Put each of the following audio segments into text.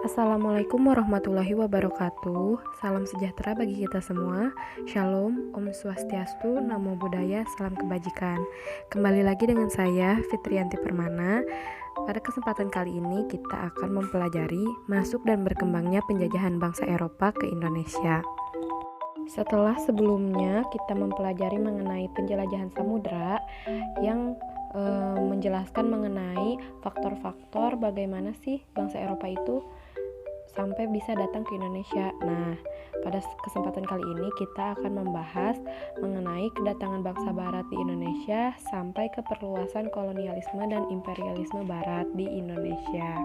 Assalamualaikum warahmatullahi wabarakatuh. Salam sejahtera bagi kita semua. Shalom, Om Swastiastu, Namo Buddhaya, Salam Kebajikan. Kembali lagi dengan saya, Fitriyanti Permana. Pada kesempatan kali ini kita akan mempelajari masuk dan berkembangnya penjajahan bangsa Eropa ke Indonesia. Setelah sebelumnya kita mempelajari mengenai penjelajahan samudra yang menjelaskan mengenai faktor-faktor bagaimana sih bangsa Eropa itu sampai bisa datang ke Indonesia. Nah, pada kesempatan kali ini kita akan membahas mengenai kedatangan bangsa Barat di Indonesia sampai ke perluasan kolonialisme dan imperialisme Barat di Indonesia.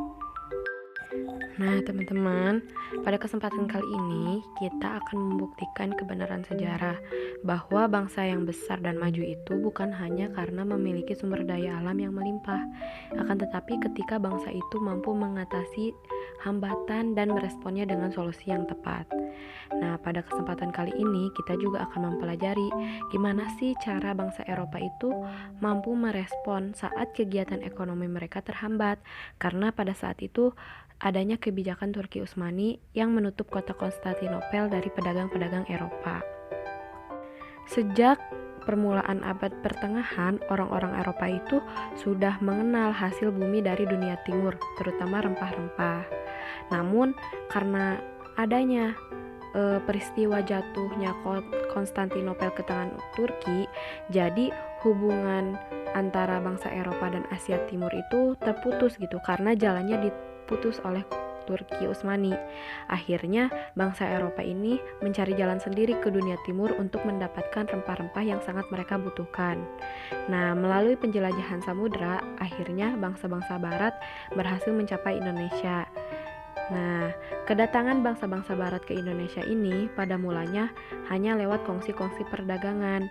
Nah, teman-teman, pada kesempatan kali ini kita akan membuktikan kebenaran sejarah bahwa bangsa yang besar dan maju itu bukan hanya karena memiliki sumber daya alam yang melimpah, akan tetapi ketika bangsa itu mampu mengatasi hambatan dan meresponnya dengan solusi yang tepat. Nah, pada kesempatan kali ini kita juga akan mempelajari gimana sih cara bangsa Eropa itu mampu merespon saat kegiatan ekonomi mereka terhambat, karena pada saat itu adanya kebijakan Turki Utsmani yang menutup kota Konstantinopel dari pedagang-pedagang Eropa. Sejak permulaan abad pertengahan, orang-orang Eropa itu sudah mengenal hasil bumi dari dunia timur, terutama rempah-rempah. Namun, karena adanya peristiwa jatuhnya Konstantinopel ke tangan Turki, jadi hubungan antara bangsa Eropa dan Asia Timur itu terputus gitu, karena jalannya diputus oleh Turki Utsmani. Akhirnya bangsa Eropa ini mencari jalan sendiri ke dunia timur untuk mendapatkan rempah-rempah yang sangat mereka butuhkan. Nah, melalui penjelajahan samudra, akhirnya bangsa-bangsa Barat berhasil mencapai Indonesia. Nah, kedatangan bangsa-bangsa Barat ke Indonesia ini pada mulanya hanya lewat kongsi-kongsi perdagangan.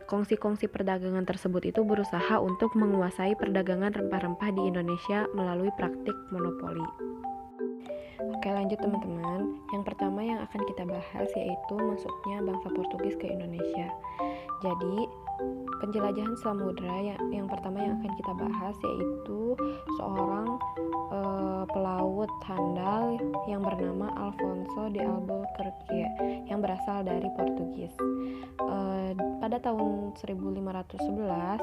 Kongsi-kongsi perdagangan tersebut itu berusaha untuk menguasai perdagangan rempah-rempah di Indonesia melalui praktik monopoli. Oke, lanjut teman-teman. Yang pertama yang akan kita bahas yaitu masuknya bangsa Portugis ke Indonesia. Jadi, penjelajahan samudra yang pertama yang akan kita bahas yaitu seorang pelaut handal yang bernama Alfonso de Albuquerque yang berasal dari Portugis. Pada tahun 1511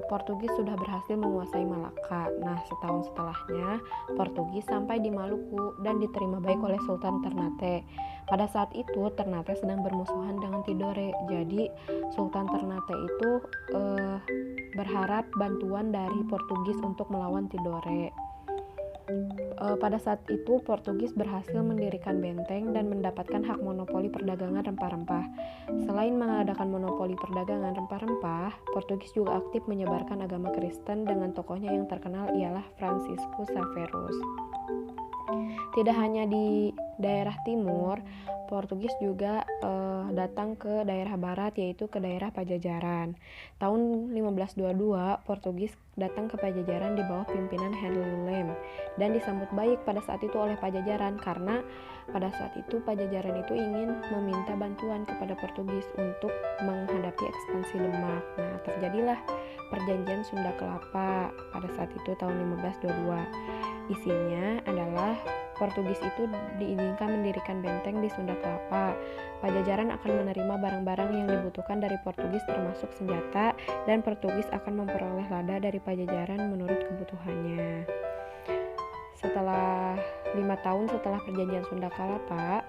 Portugis sudah berhasil menguasai Malaka. Nah, setahun setelahnya Portugis sampai di Maluku dan diterima baik oleh Sultan Ternate. Pada saat itu Ternate sedang bermusuhan dengan Tidore. Jadi Sultan Ternate itu berharap bantuan dari Portugis untuk melawan Tidore. Pada saat itu Portugis berhasil mendirikan benteng dan mendapatkan hak monopoli perdagangan rempah-rempah. Selain mengadakan monopoli perdagangan rempah-rempah, Portugis juga aktif menyebarkan agama Kristen dengan tokohnya yang terkenal ialah Franciscus Xavierus. Tidak hanya di daerah timur, Portugis juga datang ke daerah barat, yaitu ke daerah Pajajaran. Tahun 1522, Portugis datang ke Pajajaran di bawah pimpinan Henry Lem dan disambut baik pada saat itu oleh Pajajaran, karena pada saat itu Pajajaran itu ingin meminta bantuan kepada Portugis untuk menghadapi ekspansi Demak. Nah, terjadilah perjanjian Sunda Kelapa pada saat itu tahun 1522. Isinya adalah Portugis itu diizinkan mendirikan benteng di Sunda Kelapa. Pajajaran akan menerima barang-barang yang dibutuhkan dari Portugis termasuk senjata, dan Portugis akan memperoleh lada dari Pajajaran menurut kebutuhannya. Setelah 5 tahun setelah perjanjian Sunda Kelapa,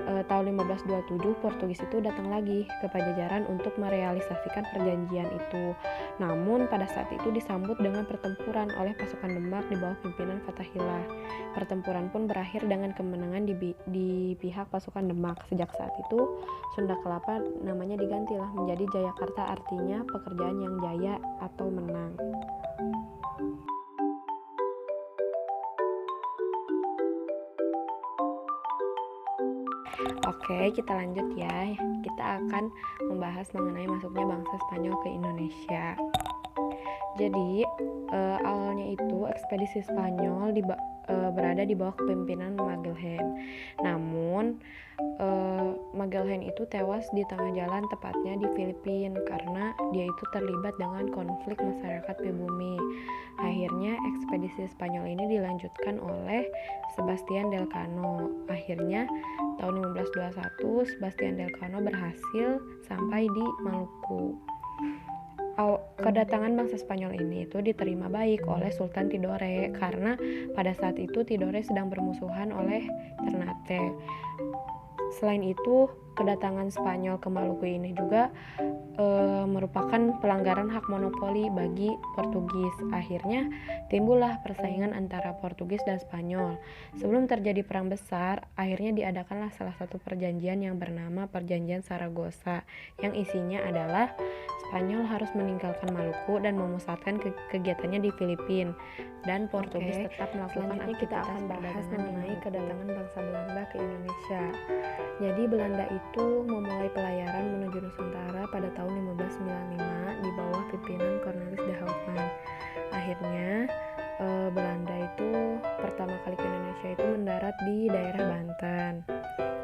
tahun 1527 Portugis itu datang lagi ke Pajajaran untuk merealisasikan perjanjian itu. Namun pada saat itu disambut dengan pertempuran oleh pasukan Demak di bawah pimpinan Fathahillah. Pertempuran pun berakhir dengan kemenangan di pihak pasukan Demak. Sejak saat itu Sunda Kelapa namanya digantilah menjadi Jayakarta, artinya pekerjaan yang jaya atau menang. Oke, kita lanjut ya. Kita akan membahas mengenai masuknya bangsa Spanyol ke Indonesia. Jadi awalnya itu ekspedisi Spanyol berada di bawah kepemimpinan Magellan. Namun Magellan itu tewas di tengah jalan, tepatnya di Filipina, karena dia itu terlibat dengan konflik masyarakat pribumi. Akhirnya ekspedisi Spanyol ini dilanjutkan oleh Sebastian del Cano. Akhirnya tahun 1521 Sebastian del Cano berhasil sampai di Maluku. Kedatangan bangsa Spanyol ini itu diterima baik oleh Sultan Tidore, karena pada saat itu Tidore sedang bermusuhan oleh Ternate. Selain itu, kedatangan Spanyol ke Maluku ini juga merupakan pelanggaran hak monopoli bagi Portugis. Akhirnya timbullah persaingan antara Portugis dan Spanyol. Sebelum terjadi perang besar, akhirnya diadakanlah salah satu perjanjian yang bernama Perjanjian Saragossa, yang isinya adalah Spanyol harus meninggalkan Maluku dan memusatkan kegiatannya di Filipina, dan Portugis tetap melakukan aktivitas. Kita akan bahas mengenai kedatangan bangsa Belanda ke Indonesia. Jadi Belanda itu memulai pelayaran menuju Nusantara pada tahun 1595 di bawah pimpinan Cornelis de Houtman. Akhirnya Belanda itu pertama kali ke Indonesia itu mendarat di daerah Banten.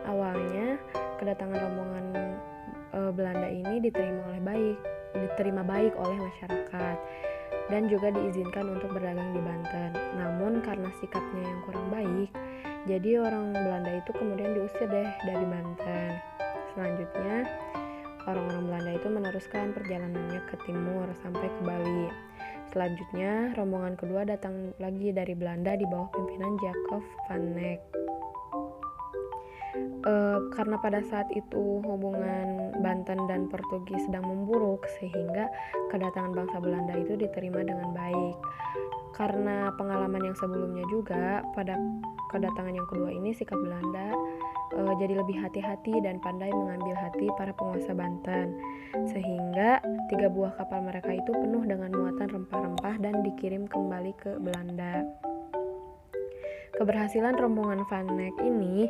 Awalnya kedatangan rombongan Belanda ini diterima baik oleh masyarakat dan juga diizinkan untuk berdagang di Banten. Namun karena sikapnya yang kurang baik, jadi orang Belanda itu kemudian diusir deh dari Banten. Selanjutnya orang-orang Belanda itu meneruskan perjalanannya ke timur sampai ke Bali. Selanjutnya rombongan kedua datang lagi dari Belanda di bawah pimpinan Jacob van Eyck. Karena pada saat itu hubungan Banten dan Portugis sedang memburuk, sehingga kedatangan bangsa Belanda itu diterima dengan baik. Karena pengalaman yang sebelumnya juga, pada kedatangan yang kedua ini sikap Belanda jadi lebih hati-hati dan pandai mengambil hati para penguasa Banten, sehingga 3 buah kapal mereka itu penuh dengan muatan rempah-rempah dan dikirim kembali ke Belanda. Keberhasilan rombongan Van Eyck ini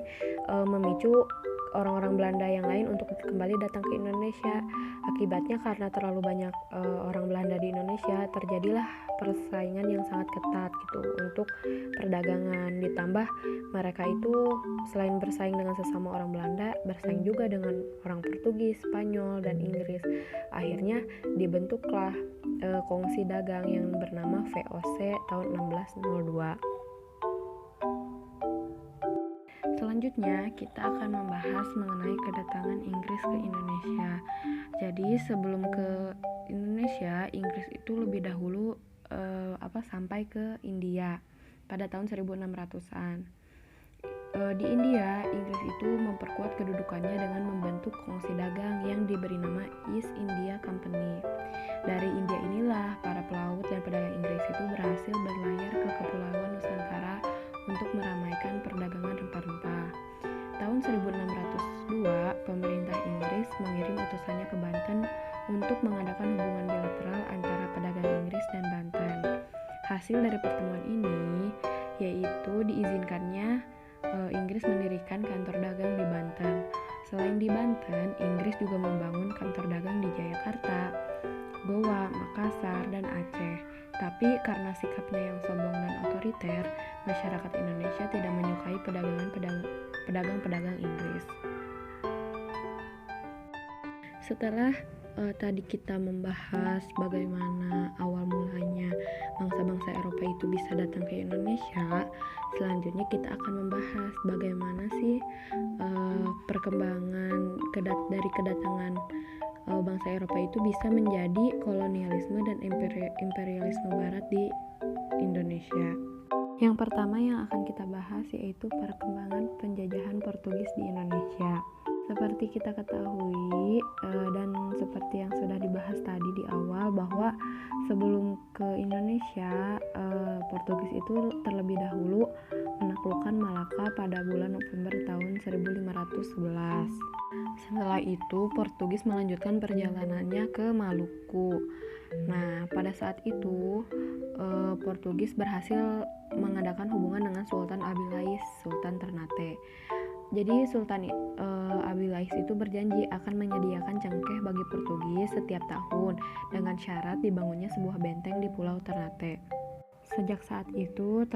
memicu orang-orang Belanda yang lain untuk kembali datang ke Indonesia. Akibatnya karena terlalu banyak orang Belanda di Indonesia, terjadilah persaingan yang sangat ketat gitu untuk perdagangan. Ditambah mereka itu selain bersaing dengan sesama orang Belanda, bersaing juga dengan orang Portugis, Spanyol, dan Inggris. Akhirnya dibentuklah kongsi dagang yang bernama VOC tahun 1602. Selanjutnya kita akan membahas mengenai kedatangan Inggris ke Indonesia. Jadi sebelum ke Indonesia, Inggris itu lebih dahulu sampai ke India pada tahun 1600-an. Di India, Inggris itu memperkuat kedudukannya dengan membentuk kongsi dagang yang diberi nama East India Company. Dari India inilah para pelaut dan pedagang Inggris itu berhasil berlayar ke Kepulauan Nusantara untuk meramaikan perdagangan rempah-rempah. Tahun 1602, pemerintah Inggris mengirim utusannya ke Banten untuk mengadakan hubungan bilateral antara pedagang Inggris dan Banten. Hasil dari pertemuan ini yaitu diizinkannya Inggris mendirikan kantor dagang di Banten. Selain di Banten, Inggris juga membangun kantor dagang di Jayakarta, Goa, Makassar, dan Aceh. Tapi karena sikapnya yang sombong dan otoriter, masyarakat Indonesia tidak menyukai pedagang-pedagang Inggris. Setelah tadi kita membahas bagaimana awal mulanya bangsa-bangsa Eropa itu bisa datang ke Indonesia, selanjutnya kita akan membahas bagaimana sih perkembangan dari kedatangan bangsa Eropa itu bisa menjadi kolonialisme dan imperialisme barat di Indonesia. Yang pertama yang akan kita bahas yaitu perkembangan penjajahan Portugis di Indonesia. Seperti kita ketahui dan seperti yang sudah dibahas tadi di awal, bahwa sebelum ke Indonesia, Portugis itu terlebih dahulu menaklukkan Malaka pada bulan November tahun 1511. Setelah itu Portugis melanjutkan perjalanannya ke Maluku. Nah, pada saat itu Portugis berhasil mengadakan hubungan dengan Sultan Abilais, Sultan Ternate. Jadi Sultan Abdullah itu berjanji akan menyediakan cengkeh bagi Portugis setiap tahun dengan syarat dibangunnya sebuah benteng di Pulau Ternate. Sejak saat itu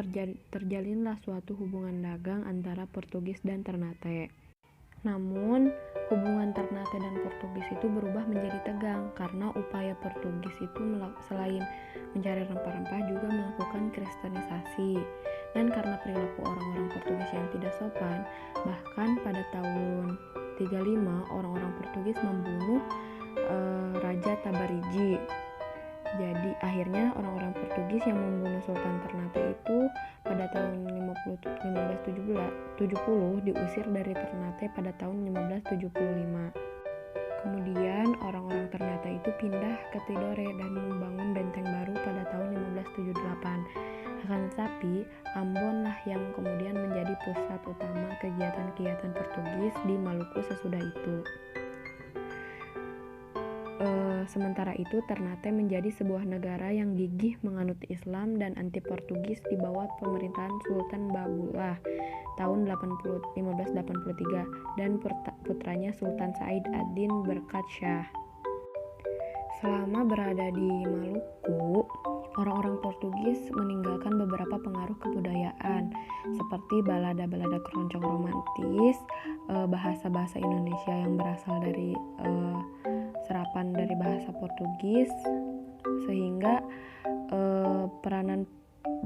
terjalinlah suatu hubungan dagang antara Portugis dan Ternate. Namun, hubungan Ternate dan Portugis itu berubah menjadi tegang karena upaya Portugis itu selain mencari rempah-rempah juga melakukan kristenisasi. Dan karena perilaku orang-orang Portugis yang tidak sopan, bahkan pada tahun 35 orang-orang Portugis membunuh Raja Tabarigi. Jadi akhirnya orang-orang Portugis yang membunuh Sultan Ternate itu pada tahun 1570 diusir dari Ternate pada tahun 1575. Kemudian orang-orang Ternate itu pindah ke Tidore dan membangun benteng baru pada tahun 1578. Akan tetapi Ambonlah yang kemudian menjadi pusat utama kegiatan-kegiatan Portugis di Maluku sesudah itu. Sementara itu Ternate menjadi sebuah negara yang gigih menganut Islam dan anti Portugis di bawah pemerintahan Sultan Bahabullah tahun 1583 dan putranya Sultan Said ad-Din Berkat Shah. Selama berada di Maluku, orang-orang Portugis meninggalkan beberapa pengaruh kebudayaan seperti balada-balada keroncong romantis, bahasa-bahasa Indonesia yang berasal dari serapan dari bahasa Portugis, sehingga peranan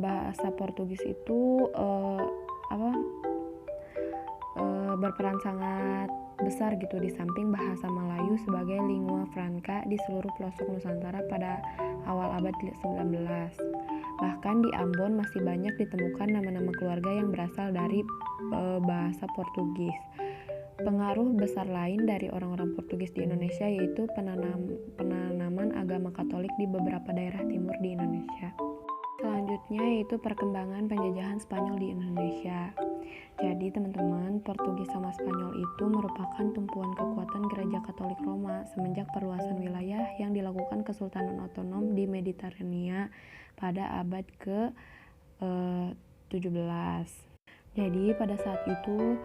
bahasa Portugis itu berperan sangat besar gitu, di samping bahasa Melayu sebagai lingua franca di seluruh pelosok Nusantara pada awal abad 19. Bahkan di Ambon masih banyak ditemukan nama-nama keluarga yang berasal dari bahasa Portugis. Pengaruh besar lain dari orang-orang Portugis di Indonesia yaitu penanaman agama Katolik di beberapa daerah timur di Indonesia. Selanjutnya yaitu perkembangan penjajahan Spanyol di Indonesia. Jadi teman-teman, Portugis sama Spanyol itu merupakan tumpuan kekuatan Gereja Katolik Roma semenjak perluasan wilayah yang dilakukan Kesultanan Otonom di Mediterania pada abad ke-17. Jadi pada saat itu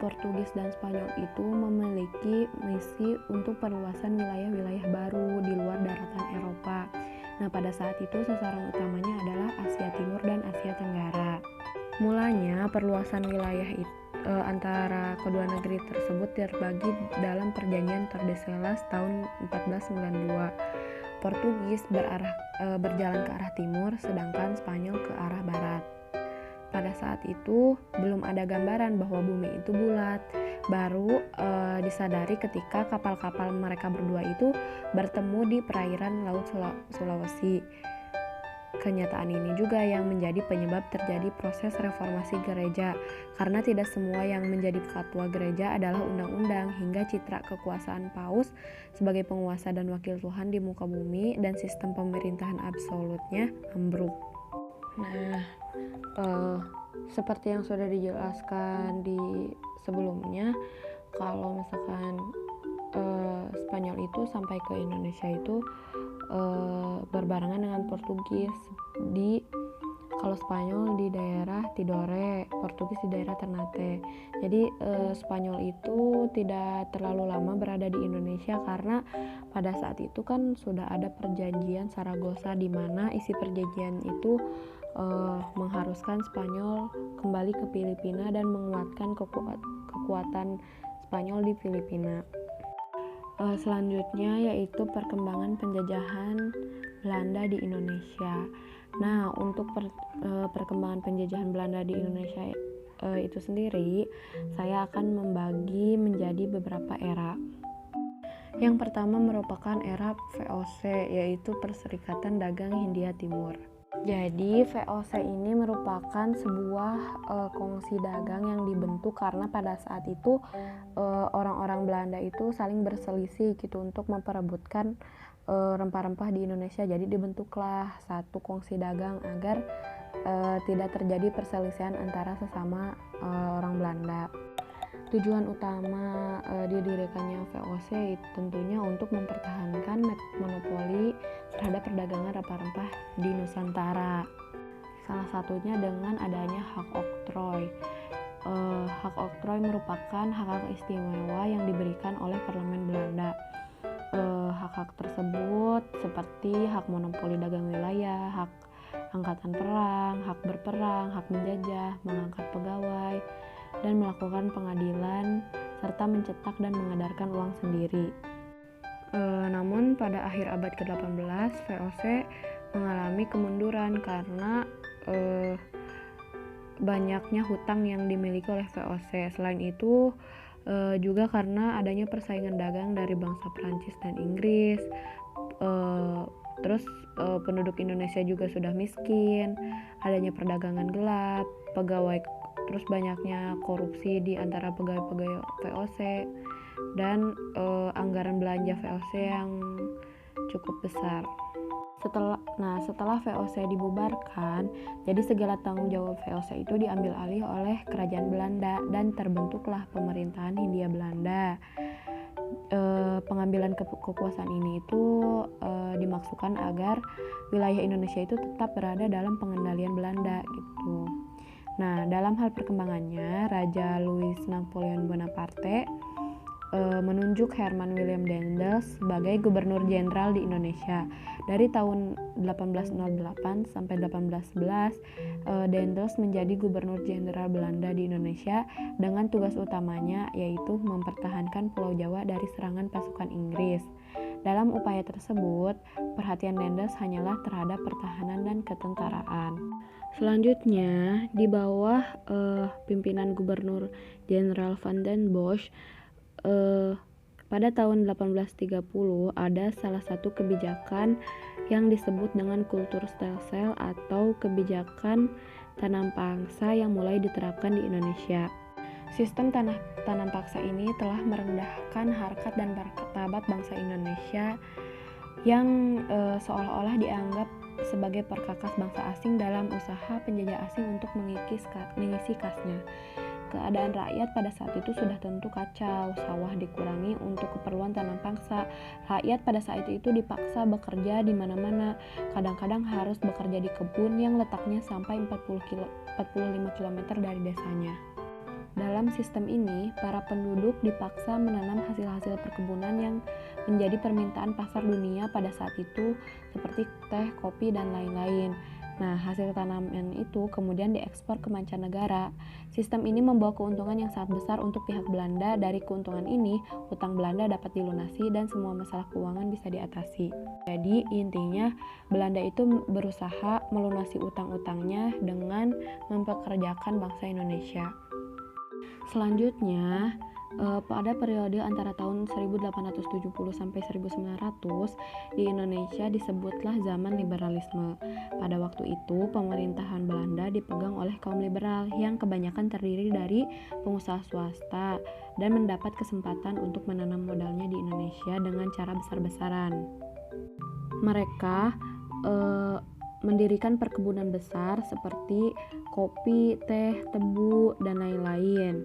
Portugis dan Spanyol itu memiliki misi untuk perluasan wilayah-wilayah baru di luar daratan Eropa. Nah pada saat itu sasaran utamanya adalah Asia Timur dan Asia Tenggara. Mulanya perluasan wilayah antara kedua negeri tersebut terbagi dalam perjanjian Tordesillas tahun 1492. Portugis berjalan ke arah timur sedangkan Spanyol ke arah barat. Pada saat itu belum ada gambaran bahwa bumi itu bulat, baru disadari ketika kapal-kapal mereka berdua itu bertemu di perairan Laut Sulawesi. Kenyataan ini juga yang menjadi penyebab terjadi proses reformasi gereja, karena tidak semua yang menjadi fatwa gereja adalah undang-undang, hingga citra kekuasaan Paus sebagai penguasa dan wakil Tuhan di muka bumi dan sistem pemerintahan absolutnya ambruk. Nah, seperti yang sudah dijelaskan di sebelumnya, kalau misalkan Spanyol itu sampai ke Indonesia itu berbarengan dengan Portugis. Kalau Spanyol di daerah Tidore, Portugis di daerah Ternate. Jadi Spanyol itu tidak terlalu lama berada di Indonesia karena pada saat itu kan sudah ada perjanjian Saragossa, di mana isi perjanjian itu mengharuskan Spanyol kembali ke Filipina dan menguatkan kekuatan Spanyol di Filipina. Selanjutnya yaitu perkembangan penjajahan Belanda di Indonesia. Nah, untuk perkembangan penjajahan Belanda di Indonesia itu sendiri, saya akan membagi menjadi beberapa era. Yang pertama merupakan era VOC, yaitu Perserikatan Dagang Hindia Timur. Jadi VOC ini merupakan sebuah kongsi dagang yang dibentuk karena pada saat itu orang-orang Belanda itu saling berselisih gitu untuk memperebutkan rempah-rempah di Indonesia. Jadi dibentuklah satu kongsi dagang agar tidak terjadi perselisihan antara sesama orang Belanda. Tujuan utama didirikannya VOC tentunya untuk mempertahankan monopoli terhadap perdagangan rempah-rempah di Nusantara. Salah satunya dengan adanya hak oktroy. Hak oktroy merupakan hak-hak istimewa yang diberikan oleh Parlemen Belanda. Hak-hak tersebut seperti hak monopoli dagang wilayah, hak angkatan perang, hak berperang, hak menjajah, mengangkat pegawai, dan melakukan pengadilan, serta mencetak dan mengedarkan uang sendiri. Namun pada akhir abad ke-18, VOC mengalami kemunduran karena banyaknya hutang yang dimiliki oleh VOC. Selain itu, juga karena adanya persaingan dagang dari bangsa Prancis dan Inggris. Terus penduduk Indonesia juga sudah miskin, adanya perdagangan gelap, terus banyaknya korupsi di antara pegawai-pegawai VOC, dan anggaran belanja VOC yang cukup besar. Setelah VOC dibubarkan, jadi segala tanggung jawab VOC itu diambil alih oleh kerajaan Belanda dan terbentuklah pemerintahan Hindia Belanda. Pengambilan kekuasaan ini itu dimaksudkan agar wilayah Indonesia itu tetap berada dalam pengendalian Belanda gitu. Nah, dalam hal perkembangannya, Raja Louis Napoleon Bonaparte menunjuk Herman Willem Daendels sebagai gubernur jenderal di Indonesia. Dari tahun 1808 sampai 1811, Daendels menjadi gubernur jenderal Belanda di Indonesia dengan tugas utamanya yaitu mempertahankan Pulau Jawa dari serangan pasukan Inggris. Dalam upaya tersebut, perhatian Daendels hanyalah terhadap pertahanan dan ketentaraan. Selanjutnya, di bawah pimpinan Gubernur Jenderal Van den Bosch, pada tahun 1830 ada salah satu kebijakan yang disebut dengan kultur stelsel atau kebijakan tanam paksa yang mulai diterapkan di Indonesia. Sistem tanam paksa ini telah merendahkan harkat dan martabat bangsa Indonesia yang seolah-olah dianggap sebagai perkakas bangsa asing dalam usaha penjajah asing untuk mengisi kasnya. Keadaan rakyat pada saat itu sudah tentu kacau, sawah dikurangi untuk keperluan tanam paksa. Rakyat pada saat itu dipaksa bekerja di mana-mana, kadang-kadang harus bekerja di kebun yang letaknya sampai 45 km dari desanya. Dalam sistem ini, para penduduk dipaksa menanam hasil-hasil perkebunan yang menjadi permintaan pasar dunia pada saat itu, seperti teh, kopi, dan lain-lain. Nah, hasil tanaman itu kemudian diekspor ke mancanegara. Sistem ini membawa keuntungan yang sangat besar untuk pihak Belanda. Dari keuntungan ini, hutang Belanda dapat dilunasi dan semua masalah keuangan bisa diatasi. Jadi, intinya Belanda itu berusaha melunasi utang-utangnya dengan mempekerjakan bangsa Indonesia. Selanjutnya, pada periode antara tahun 1870 sampai 1900 di Indonesia disebutlah zaman liberalisme. Pada waktu itu, pemerintahan Belanda dipegang oleh kaum liberal yang kebanyakan terdiri dari pengusaha swasta dan mendapat kesempatan untuk menanam modalnya di Indonesia dengan cara besar-besaran. Mereka mendirikan perkebunan besar seperti kopi, teh, tebu, dan lain-lain.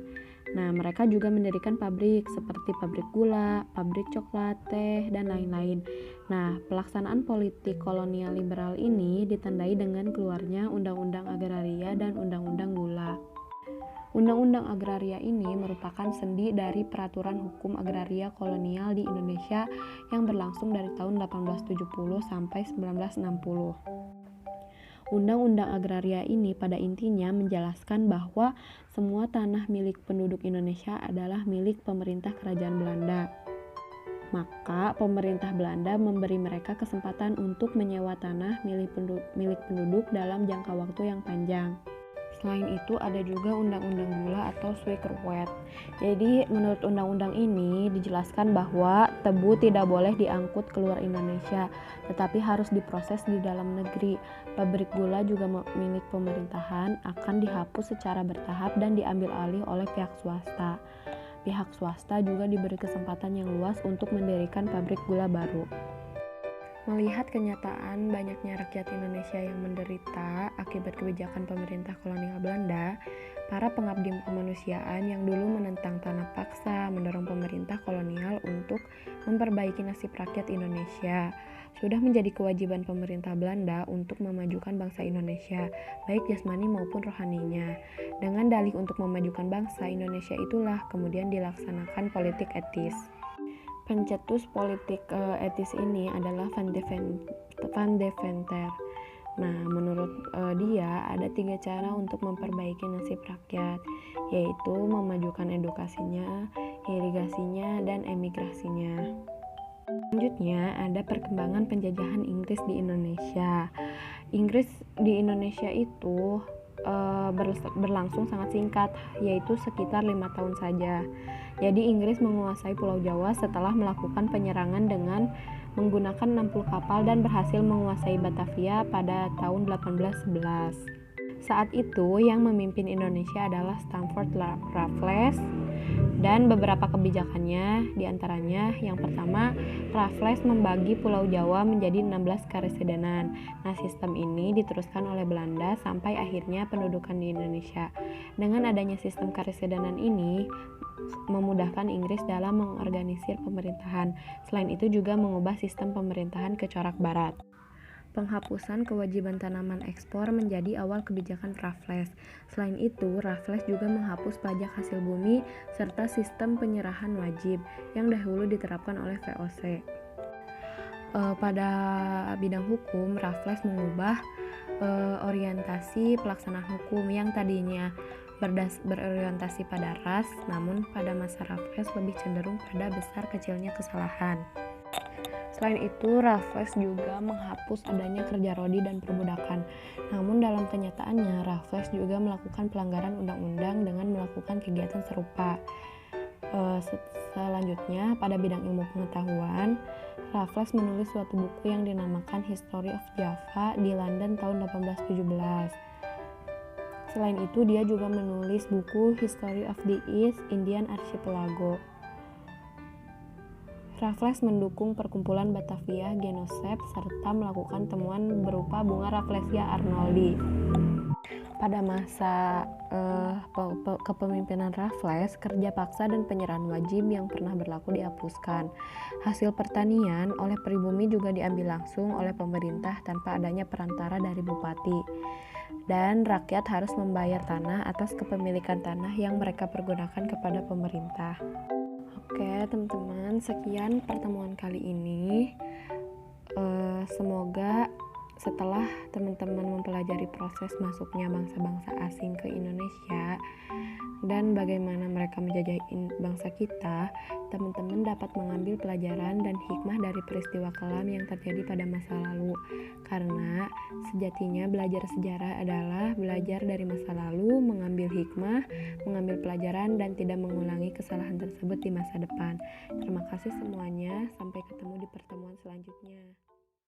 Nah, mereka juga mendirikan pabrik seperti pabrik gula, pabrik coklat, teh, dan lain-lain. Nah, pelaksanaan politik kolonial liberal ini ditandai dengan keluarnya Undang-Undang Agraria dan Undang-Undang Gula. Undang-Undang Agraria ini merupakan sendi dari peraturan hukum agraria kolonial di Indonesia yang berlangsung dari tahun 1870 sampai 1960. Undang-Undang Agraria ini pada intinya menjelaskan bahwa semua tanah milik penduduk Indonesia adalah milik pemerintah Kerajaan Belanda. Maka pemerintah Belanda memberi mereka kesempatan untuk menyewa tanah milik penduduk dalam jangka waktu yang panjang. Selain itu ada juga Undang-Undang Gula atau Suikerwet. Jadi menurut undang-undang ini dijelaskan bahwa tebu tidak boleh diangkut keluar Indonesia, tetapi harus diproses di dalam negeri. Pabrik gula juga milik pemerintahan akan dihapus secara bertahap dan diambil alih oleh pihak swasta. Pihak swasta juga diberi kesempatan yang luas untuk mendirikan pabrik gula baru. Melihat kenyataan banyaknya rakyat Indonesia yang menderita akibat kebijakan pemerintah kolonial Belanda, para pengabdi kemanusiaan yang dulu menentang tanah paksa mendorong pemerintah kolonial untuk memperbaiki nasib rakyat Indonesia. Sudah menjadi kewajiban pemerintah Belanda untuk memajukan bangsa Indonesia, baik jasmani maupun rohaninya. Dengan dalih untuk memajukan bangsa Indonesia itulah kemudian dilaksanakan politik etis. Pencetus politik etis ini adalah Van Deventer. Nah, menurut dia ada 3 cara untuk memperbaiki nasib rakyat, yaitu memajukan edukasinya, irigasinya, dan emigrasinya. Selanjutnya ada perkembangan penjajahan Inggris di Indonesia. Inggris di Indonesia itu berlangsung sangat singkat, yaitu sekitar 5 tahun saja. Jadi Inggris menguasai Pulau Jawa setelah melakukan penyerangan dengan menggunakan 60 kapal dan berhasil menguasai Batavia pada tahun 1811. Saat itu yang memimpin Indonesia adalah Stamford Raffles dan beberapa kebijakannya diantaranya yang pertama, Raffles membagi Pulau Jawa menjadi 16 karesidenan. Nah, sistem ini diteruskan oleh Belanda sampai akhirnya pendudukan di Indonesia. Dengan adanya sistem karesidenan ini memudahkan Inggris dalam mengorganisir pemerintahan. Selain itu juga mengubah sistem pemerintahan ke corak barat. Penghapusan kewajiban tanaman ekspor menjadi awal kebijakan Raffles. Selain itu, Raffles juga menghapus pajak hasil bumi serta sistem penyerahan wajib yang dahulu diterapkan oleh VOC. Pada bidang hukum, Raffles mengubah orientasi pelaksanaan hukum yang tadinya berorientasi pada ras, namun pada masa Raffles lebih cenderung pada besar kecilnya kesalahan. Selain itu, Raffles juga menghapus adanya kerja rodi dan perbudakan. Namun dalam kenyataannya, Raffles juga melakukan pelanggaran undang-undang dengan melakukan kegiatan serupa. Selanjutnya, pada bidang ilmu pengetahuan, Raffles menulis suatu buku yang dinamakan History of Java di London tahun 1817. Selain itu, dia juga menulis buku History of the East Indian Archipelago. Raffles mendukung perkumpulan Batavia Genossep serta melakukan temuan berupa bunga Rafflesia arnoldi. Pada masa kepemimpinan Raffles, kerja paksa dan penyerahan wajib yang pernah berlaku dihapuskan. Hasil pertanian oleh pribumi juga diambil langsung oleh pemerintah tanpa adanya perantara dari bupati. Dan rakyat harus membayar tanah atas kepemilikan tanah yang mereka pergunakan kepada pemerintah. Oke teman-teman, sekian pertemuan kali ini. Semoga setelah teman-teman mempelajari proses masuknya bangsa-bangsa asing ke Indonesia dan bagaimana mereka menjajah bangsa kita, teman-teman dapat mengambil pelajaran dan hikmah dari peristiwa kelam yang terjadi pada masa lalu. Karena sejatinya belajar sejarah adalah belajar dari masa lalu, mengambil hikmah, mengambil pelajaran, dan tidak mengulangi kesalahan tersebut di masa depan. Terima kasih semuanya, sampai ketemu di pertemuan selanjutnya.